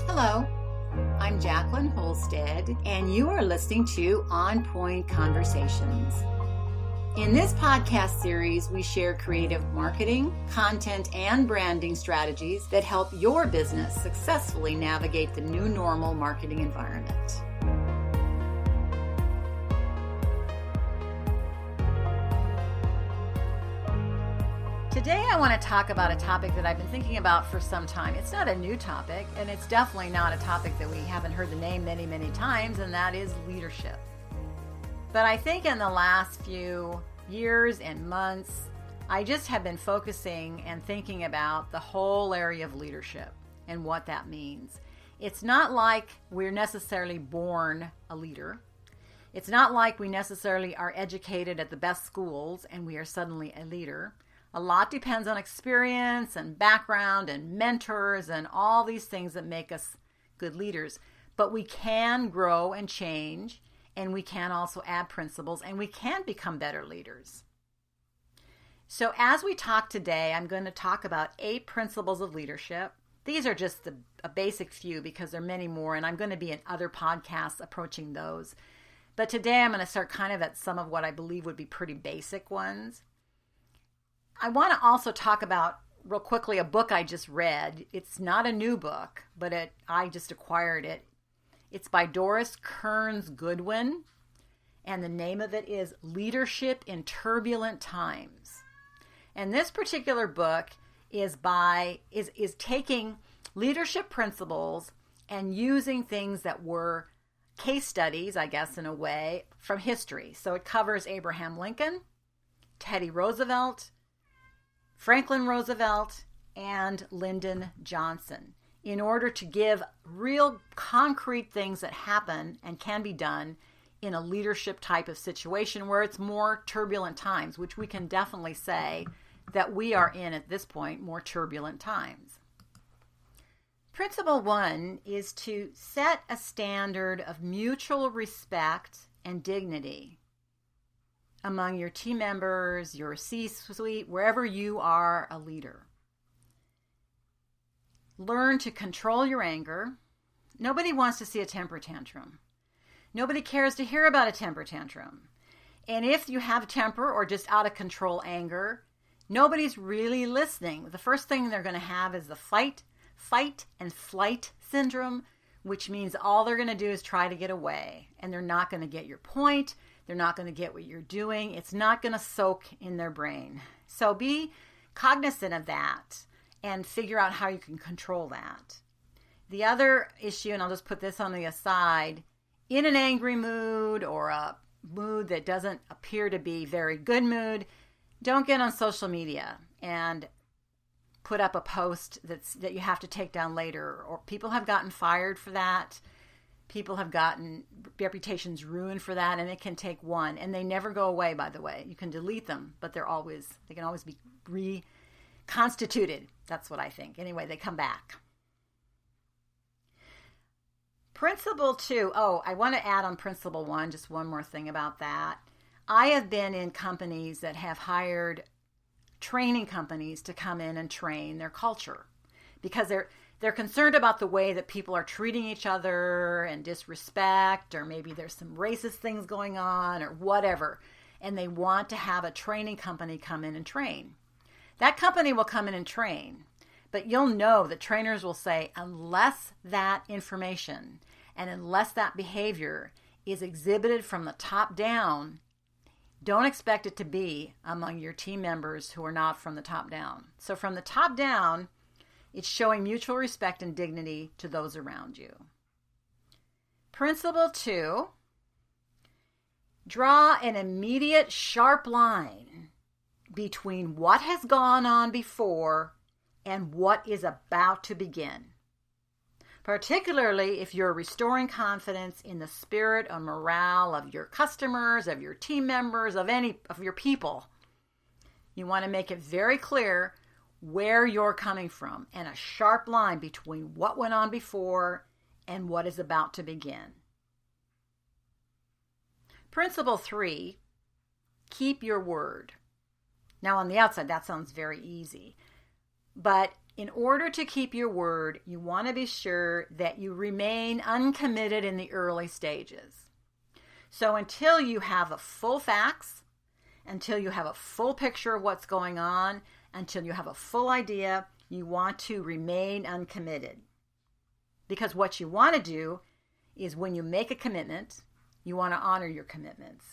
Hello, I'm Jacqueline Holstead, and you are listening to On Point Conversations. In this podcast series, we share creative marketing, content, and branding strategies that help your business successfully navigate the new normal marketing environment. Today I want to talk about a topic that I've been thinking about for some time. It's not a new topic, and it's definitely not a topic that we haven't heard the name many, many times, and that is leadership. But I think in the last few years and months, I just have been focusing and thinking about the whole area of leadership and what that means. It's not like we're necessarily born a leader. It's not like we necessarily are educated at the best schools and we are suddenly a leader. A lot depends on experience and background and mentors and all these things that make us good leaders. But we can grow and change, and we can also add principles, and we can become better leaders. So as we talk today, I'm going to talk about 8 principles of leadership. These are just a basic few because there are many more, and I'm going to be in other podcasts approaching those. But today I'm going to start kind of at some of what I believe would be pretty basic ones. I want to also talk about, real quickly, a book I just read. It's not a new book, but I just acquired it. It's by Doris Kearns Goodwin, and the name of it is Leadership in Turbulent Times. And this particular book is taking leadership principles and using things that were case studies, I guess, in a way, from history. So it covers Abraham Lincoln, Teddy Roosevelt, Franklin Roosevelt, and Lyndon Johnson, in order to give real concrete things that happen and can be done in a leadership type of situation where it's more turbulent times, which we can definitely say that we are in at this point, more turbulent times. Principle 1 is to set a standard of mutual respect and dignity among your team members, your C-suite, wherever you are a leader. Learn to control your anger. Nobody wants to see a temper tantrum. Nobody cares to hear about a temper tantrum. And if you have temper or just out of control anger, nobody's really listening. The first thing they're going to have is the fight and flight syndrome, which means all they're going to do is try to get away, and they're not going to get your point. They're not going to get what you're doing. It's not going to soak in their brain. So be cognizant of that and figure out how you can control that. The other issue, and I'll just put this on the aside, in an angry mood or a mood that doesn't appear to be very good mood, don't get on social media and put up a post that you have to take down later. Or people have gotten fired for that. People have gotten reputations ruined for that, and it can take one. And they never go away, by the way. You can delete them, but they can always be reconstituted. That's what I think. Anyway, they come back. Principle 2. Oh, I want to add on principle 1, just one more thing about that. I have been in companies that have hired training companies to come in and train their culture because they're concerned about the way that people are treating each other and disrespect, or maybe there's some racist things going on or whatever, and they want to have a training company come in and train. That company will come in and train, but you'll know that trainers will say, unless that information and unless that behavior is exhibited from the top down, don't expect it to be among your team members who are not from the top down. So from the top down, it's showing mutual respect and dignity to those around you. Principle 2, draw an immediate sharp line between what has gone on before and what is about to begin. Particularly if you're restoring confidence in the spirit or morale of your customers, of your team members, of your people. You want to make it very clear where you're coming from and a sharp line between what went on before and what is about to begin. Principle 3, keep your word. Now on the outside that sounds very easy, but In order to keep your word, you want to be sure that you remain uncommitted in the early stages. So until you have a full facts, until you have a full picture of what's going on, until you have a full idea, you want to remain uncommitted. Because what you want to do is when you make a commitment, you want to honor your commitments.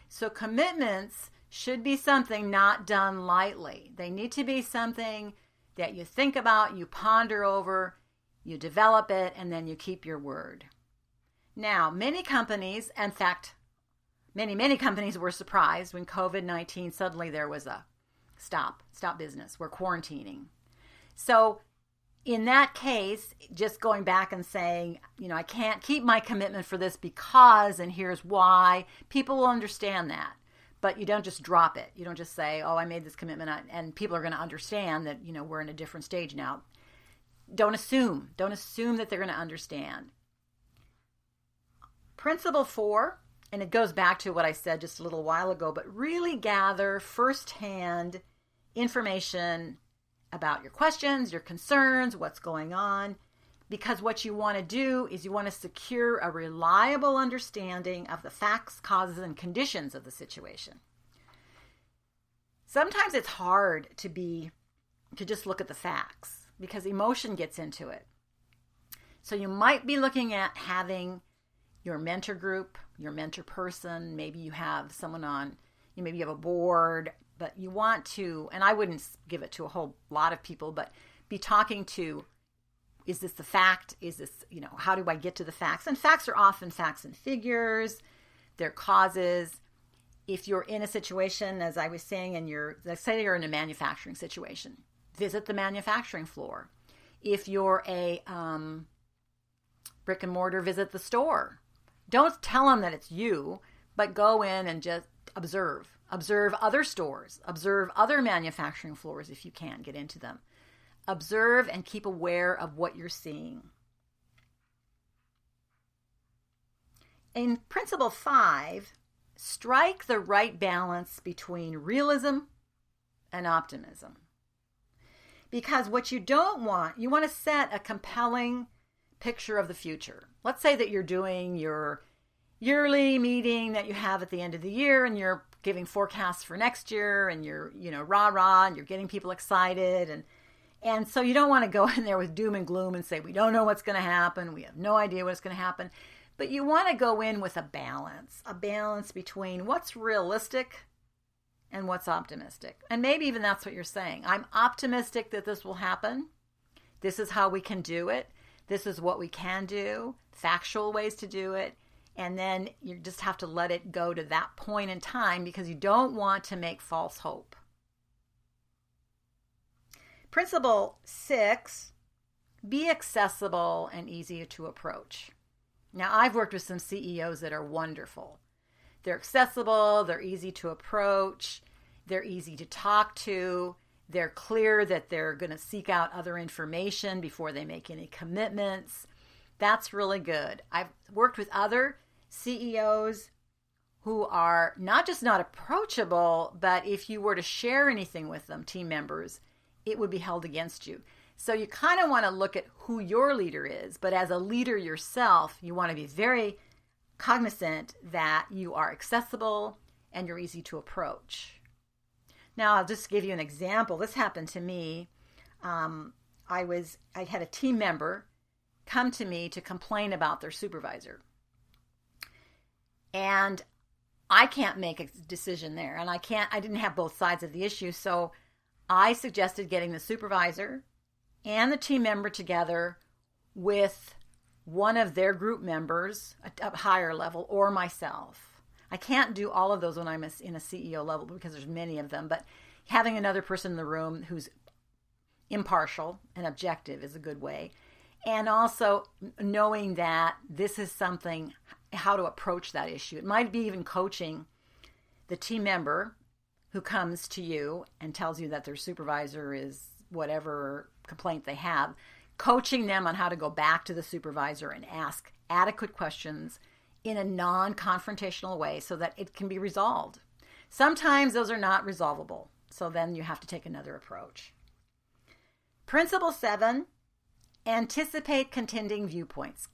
So commitments should be something not done lightly. They need to be something that you think about, you ponder over, you develop it, and then you keep your word. Now, many companies, in fact, many companies were surprised when COVID-19, suddenly there was a stop business, we're quarantining. So in that case, just going back and saying, I can't keep my commitment for this because, and here's why, people will understand that. But you don't just drop it. You don't just say, I made this commitment, and people are going to understand that, we're in a different stage now. Don't assume that they're going to understand. Principle 4, and it goes back to what I said just a little while ago, but really gather firsthand information about your questions, your concerns, what's going on, because what you want to do is you want to secure a reliable understanding of the facts, causes, and conditions of the situation. Sometimes it's hard to just look at the facts because emotion gets into it. So you might be looking at having your mentor group, your mentor person, maybe you have someone on, maybe you have a board, but you want to, and I wouldn't give it to a whole lot of people, but be talking to, is this the fact? Is this, how do I get to the facts? And facts are often facts and figures, they're causes. If you're in a situation, as I was saying, let's say you're in a manufacturing situation, visit the manufacturing floor. If you're a brick and mortar, visit the store. Don't tell them that it's you, but go in and just observe. Observe other stores. Observe other manufacturing floors if you can't get into them. Observe and keep aware of what you're seeing. In Principle 5, strike the right balance between realism and optimism. Because what you don't want, you want to set a compelling picture of the future. Let's say that you're doing your yearly meeting that you have at the end of the year and you're giving forecasts for next year and you're, rah-rah, and you're getting people excited. And so you don't want to go in there with doom and gloom and say, we don't know what's going to happen. We have no idea what's going to happen. But you want to go in with a balance between what's realistic and what's optimistic. And maybe even that's what you're saying. I'm optimistic that this will happen. This is how we can do it. This is what we can do, factual ways to do it. And then you just have to let it go to that point in time because you don't want to make false hope. Principle 6, be accessible and easy to approach. Now, I've worked with some CEOs that are wonderful. They're accessible, they're easy to approach, they're easy to talk to, they're clear that they're going to seek out other information before they make any commitments. That's really good. I've worked with other CEOs who are not just not approachable, but if you were to share anything with them, team members, it would be held against you. So you kind of want to look at who your leader is, but as a leader yourself, you want to be very cognizant that you are accessible and you're easy to approach. Now, I'll just give you an example. This happened to me. I had a team member come to me to complain about their supervisor. And I can't make a decision there. And I didn't have both sides of the issue. So I suggested getting the supervisor and the team member together with one of their group members, a higher level, or myself. I can't do all of those when I'm in a CEO level because there's many of them, but having another person in the room who's impartial and objective is a good way. And also knowing that this is something, how to approach that issue. It might be even coaching the team member who comes to you and tells you that their supervisor is whatever complaint they have, coaching them on how to go back to the supervisor and ask adequate questions in a non-confrontational way so that it can be resolved. Sometimes those are not resolvable, so then you have to take another approach. Principle 7, anticipate contending viewpoints.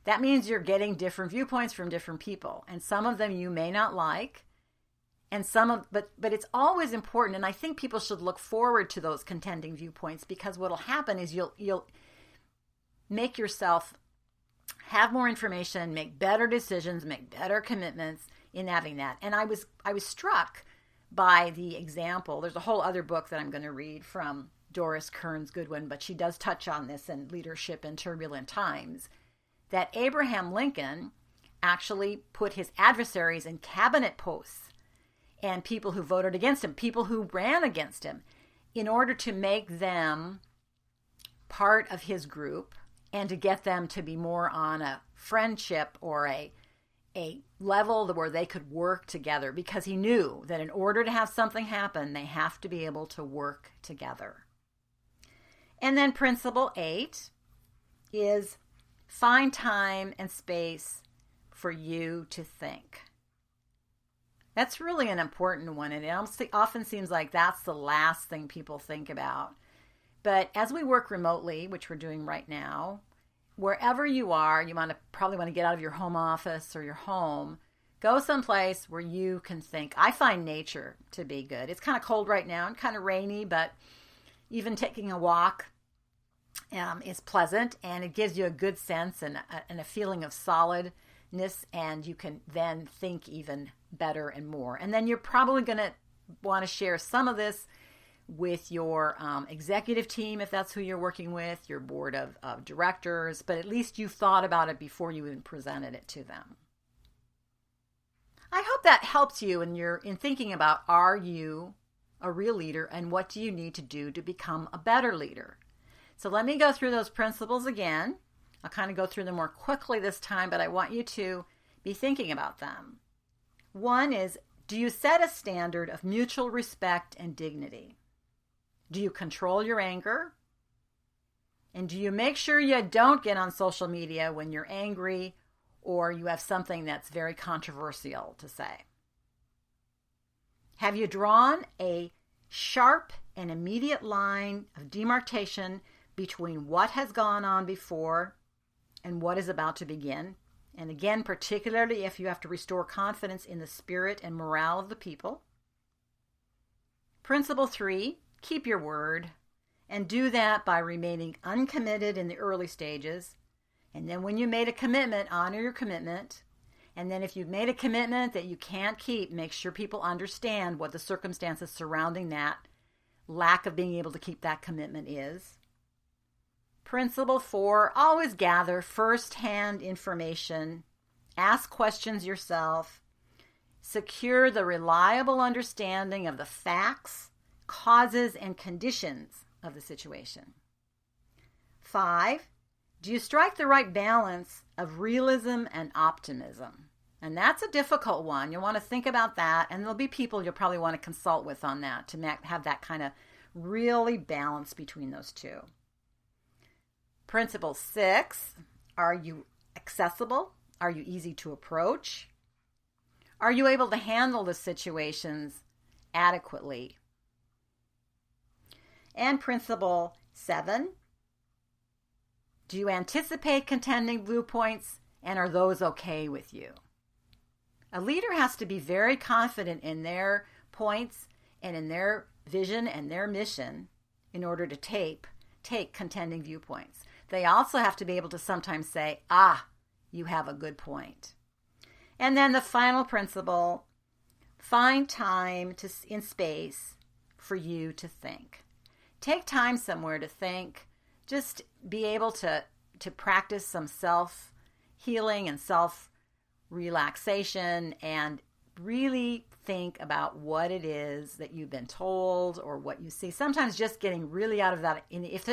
That means you're getting different viewpoints from different people, and some of them you may not like, and but it's always important, and I think people should look forward to those contending viewpoints, because what'll happen is you'll make yourself have more information, make better decisions, make better commitments in having that. And I was struck by the example. There's a whole other book that I'm going to read from Doris Kearns Goodwin, but she does touch on this in Leadership in Turbulent Times, that Abraham Lincoln actually put his adversaries in cabinet posts and people who voted against him, people who ran against him, in order to make them part of his group and to get them to be more on a friendship or a level where they could work together, because he knew that in order to have something happen, they have to be able to work together. And then principle 8 is find time and space for you to think. That's really an important one, and it often seems like that's the last thing people think about. But as we work remotely, which we're doing right now, wherever you are, you probably want to get out of your home office or your home, go someplace where you can think. I find nature to be good. It's kind of cold right now and kind of rainy, but even taking a walk is pleasant, and it gives you a good sense and a feeling of solidness, and you can then think even better and more. And then you're probably going to want to share some of this with your executive team, if that's who you're working with, your board of directors, but at least you've thought about it before you even presented it to them. I hope that helps you in thinking about, are you a real leader, and what do you need to do to become a better leader? So let me go through those principles again. I'll kind of go through them more quickly this time, but I want you to be thinking about them. One is, do you set a standard of mutual respect and dignity? Do you control your anger? And do you make sure you don't get on social media when you're angry or you have something that's very controversial to say? Have you drawn a sharp and immediate line of demarcation between what has gone on before and what is about to begin? And again, particularly if you have to restore confidence in the spirit and morale of the people. Principle 3, keep your word, and do that by remaining uncommitted in the early stages. And then when you made a commitment, honor your commitment. And then if you've made a commitment that you can't keep, make sure people understand what the circumstances surrounding that lack of being able to keep that commitment is. Principle 4, always gather first-hand information. Ask questions yourself. Secure the reliable understanding of the facts, causes, and conditions of the situation. 5, do you strike the right balance of realism and optimism? And that's a difficult one. You'll want to think about that, and there'll be people you'll probably want to consult with on that to have that kind of really balance between those two. Principle 6, are you accessible? Are you easy to approach? Are you able to handle the situations adequately? And principle 7, do you anticipate contending viewpoints, and are those okay with you? A leader has to be very confident in their points and in their vision and their mission in order to take contending viewpoints. They also have to be able to sometimes say, you have a good point. And then the final principle, find time in space for you to think. Take time somewhere to think. Just be able to practice some self-healing and self-relaxation, and really think about what it is that you've been told or what you see. Sometimes just getting really out of that,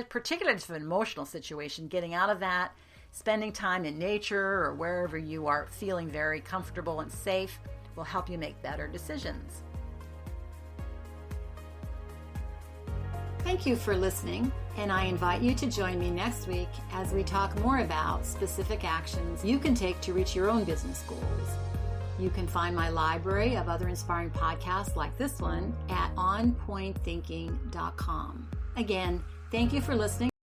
particularly if it's an emotional situation, getting out of that, spending time in nature or wherever you are feeling very comfortable and safe will help you make better decisions. Thank you for listening, and I invite you to join me next week as we talk more about specific actions you can take to reach your own business goals. You can find my library of other inspiring podcasts like this one at onpointthinking.com. Again, Thank you for listening.